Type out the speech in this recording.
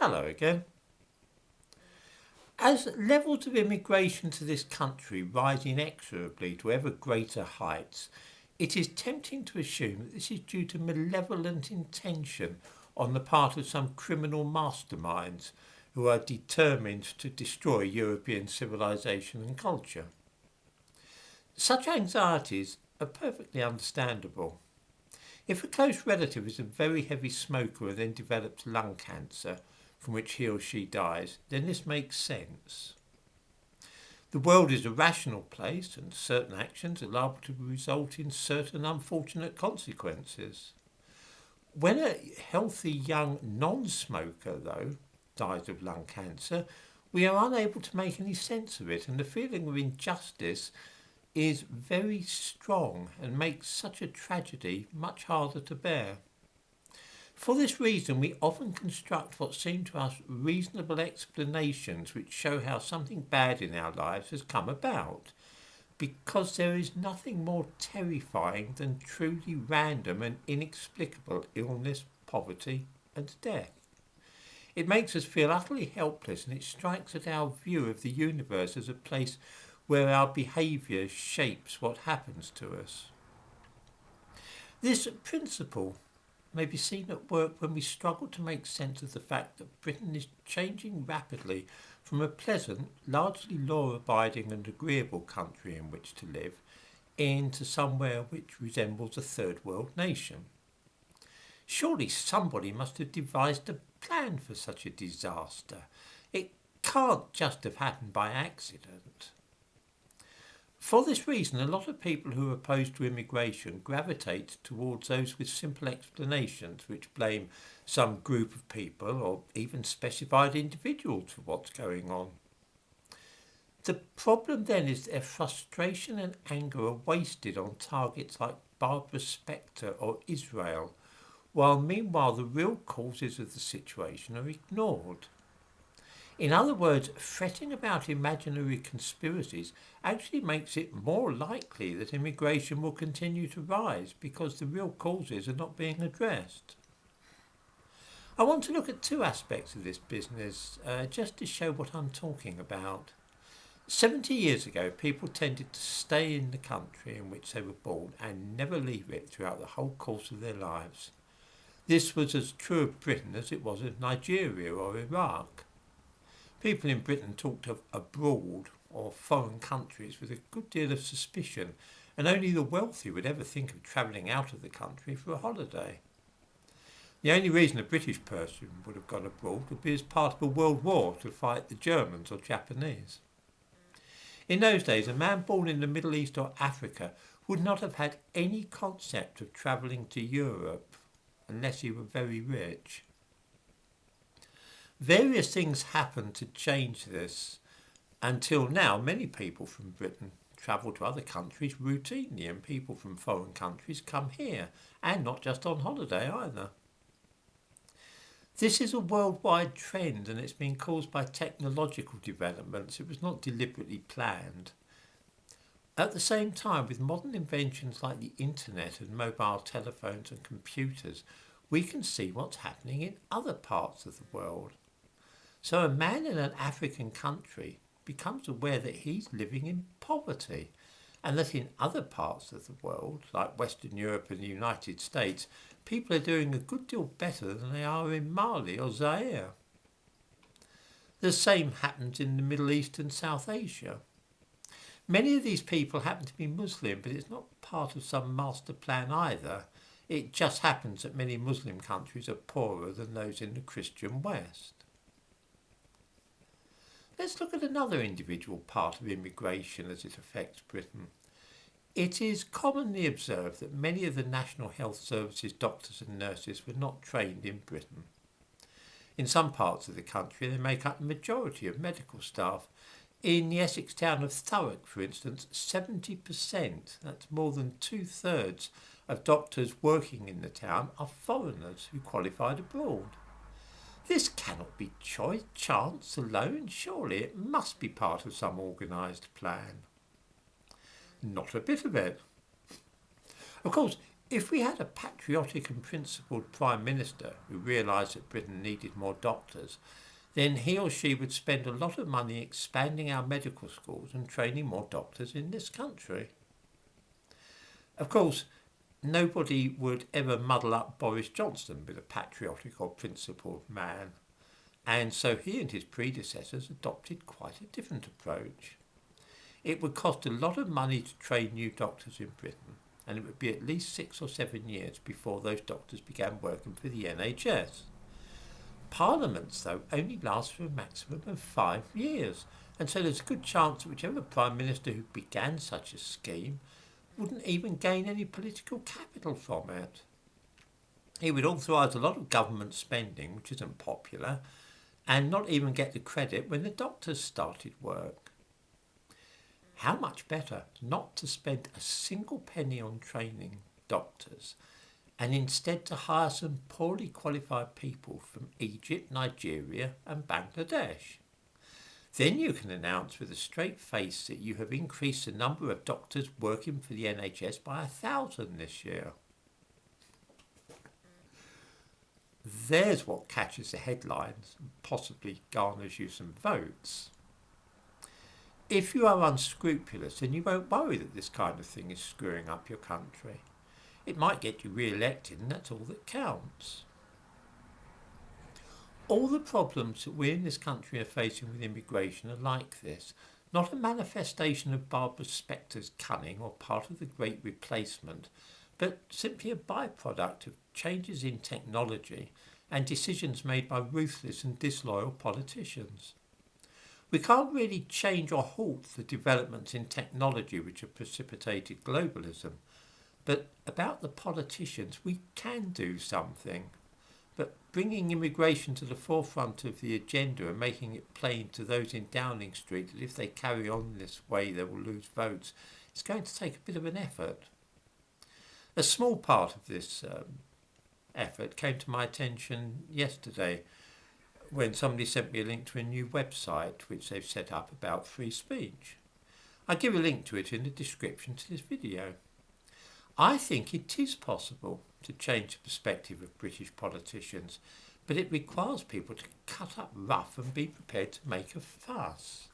Hello again. As levels of immigration to this country rise inexorably to ever greater heights, it is tempting to assume that this is due to malevolent intention on the part of some criminal masterminds who are determined to destroy European civilization and culture. Such anxieties are perfectly understandable. If a close relative is a very heavy smoker and then develops lung cancer, from which he or she dies, then this makes sense. The world is a rational place and certain actions are liable to result in certain unfortunate consequences. When a healthy young non-smoker, though, dies of lung cancer, we are unable to make any sense of it, and the feeling of injustice is very strong and makes such a tragedy much harder to bear. For this reason, we often construct what seem to us reasonable explanations which show how something bad in our lives has come about, because there is nothing more terrifying than truly random and inexplicable illness, poverty, and death. It makes us feel utterly helpless, and it strikes at our view of the universe as a place where our behaviour shapes what happens to us. This principle may be seen at work when we struggle to make sense of the fact that Britain is changing rapidly from a pleasant, largely law-abiding and agreeable country in which to live into somewhere which resembles a third world nation. Surely somebody must have devised a plan for such a disaster. It can't just have happened by accident. For this reason, a lot of people who are opposed to immigration gravitate towards those with simple explanations which blame some group of people or even specified individuals for what's going on. The problem then is that their frustration and anger are wasted on targets like Barbara Specter or Israel, while meanwhile the real causes of the situation are ignored. In other words, fretting about imaginary conspiracies actually makes it more likely that immigration will continue to rise because the real causes are not being addressed. I want to look at two aspects of this business just to show what I'm talking about. 70 years ago, people tended to stay in the country in which they were born and never leave it throughout the whole course of their lives. This was as true of Britain as it was of Nigeria or Iraq. People in Britain talked of abroad or foreign countries with a good deal of suspicion, and only the wealthy would ever think of travelling out of the country for a holiday. The only reason a British person would have gone abroad would be as part of a world war to fight the Germans or Japanese. In those days, a man born in the Middle East or Africa would not have had any concept of travelling to Europe unless he were very rich. Various things happened to change this. Until now, many people from Britain travel to other countries routinely, and people from foreign countries come here, and not just on holiday either. This is a worldwide trend, and it's been caused by technological developments. It was not deliberately planned. At the same time, with modern inventions like the internet and mobile telephones and computers, we can see what's happening in other parts of the world. So a man in an African country becomes aware that he's living in poverty, and that in other parts of the world, like Western Europe and the United States, people are doing a good deal better than they are in Mali or Zaire. The same happens in the Middle East and South Asia. Many of these people happen to be Muslim, but it's not part of some master plan either. It just happens that many Muslim countries are poorer than those in the Christian West. Let's look at another individual part of immigration as it affects Britain. It is commonly observed that many of the National Health Service's doctors and nurses were not trained in Britain. In some parts of the country, they make up the majority of medical staff. In the Essex town of Thurrock, for instance, 70%, that's more than 2/3 of doctors working in the town, are foreigners who qualified abroad. This cannot be chance alone, surely it must be part of some organised plan. Not a bit of it. Of course, If we had a patriotic and principled Prime Minister who realised that Britain needed more doctors, then he or she would spend a lot of money expanding our medical schools and training more doctors in this country. Of course, nobody would ever muddle up Boris Johnson with a patriotic or principled man, and so he and his predecessors adopted quite a different approach. It would cost a lot of money to train new doctors in Britain, and it would be at least 6 or 7 years before those doctors began working for the NHS. Parliaments, though, only last for a maximum of 5 years, and so there's a good chance that whichever Prime Minister who began such a scheme wouldn't even gain any political capital from it. He would authorise a lot of government spending, which isn't popular, and not even get the credit when the doctors started work. How much better not to spend a single penny on training doctors and instead to hire some poorly qualified people from Egypt, Nigeria and Bangladesh. Then you can announce with a straight face that you have increased the number of doctors working for the NHS by 1,000 this year. There's what catches the headlines and possibly garners you some votes. If you are unscrupulous, then you won't worry that this kind of thing is screwing up your country. It might get you re-elected, and that's all that counts. All the problems that we in this country are facing with immigration are like this, not a manifestation of Barbara Specter's cunning or part of the Great Replacement, but simply a byproduct of changes in technology and decisions made by ruthless and disloyal politicians. We can't really change or halt the developments in technology which have precipitated globalism, but about the politicians we can do something. But bringing immigration to the forefront of the agenda and making it plain to those in Downing Street that if they carry on this way they will lose votes, it's going to take a bit of an effort. A small part of this effort came to my attention yesterday when somebody sent me a link to a new website which they've set up about free speech. I'll give a link to it in the description to this video. I think it is possible to change the perspective of British politicians, but it requires people to cut up rough and be prepared to make a fuss.